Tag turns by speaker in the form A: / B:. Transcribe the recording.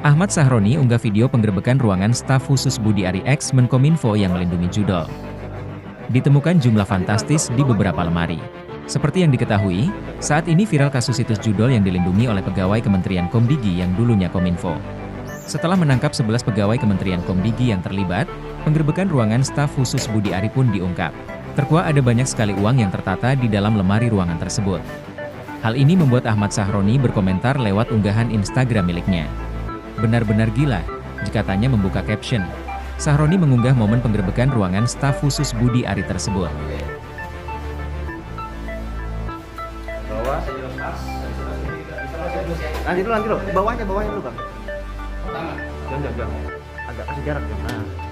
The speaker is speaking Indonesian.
A: Ahmad Sahroni unggah video penggerebekan ruangan staf khusus Budi Ari X Menkominfo yang melindungi judol. Ditemukan jumlah fantastis di beberapa lemari. Seperti yang diketahui, saat ini viral kasus situs judol yang dilindungi oleh pegawai Kementerian Komdigi yang dulunya Kominfo. Setelah menangkap 11 pegawai Kementerian Komdigi yang terlibat, penggerebekan ruangan staf khusus Budi Ari pun diungkap. Terkuak ada banyak sekali uang yang tertata di dalam lemari ruangan tersebut. Hal ini membuat Ahmad Sahroni berkomentar lewat unggahan Instagram miliknya. Benar-benar gila, katanya membuka caption. Sahroni mengunggah momen penggerebekan ruangan staf khusus Budi Ari tersebut.
B: Nanti dulu, bawahnya dulu bang. Jangan. Agak kasih jarak ya. Nah.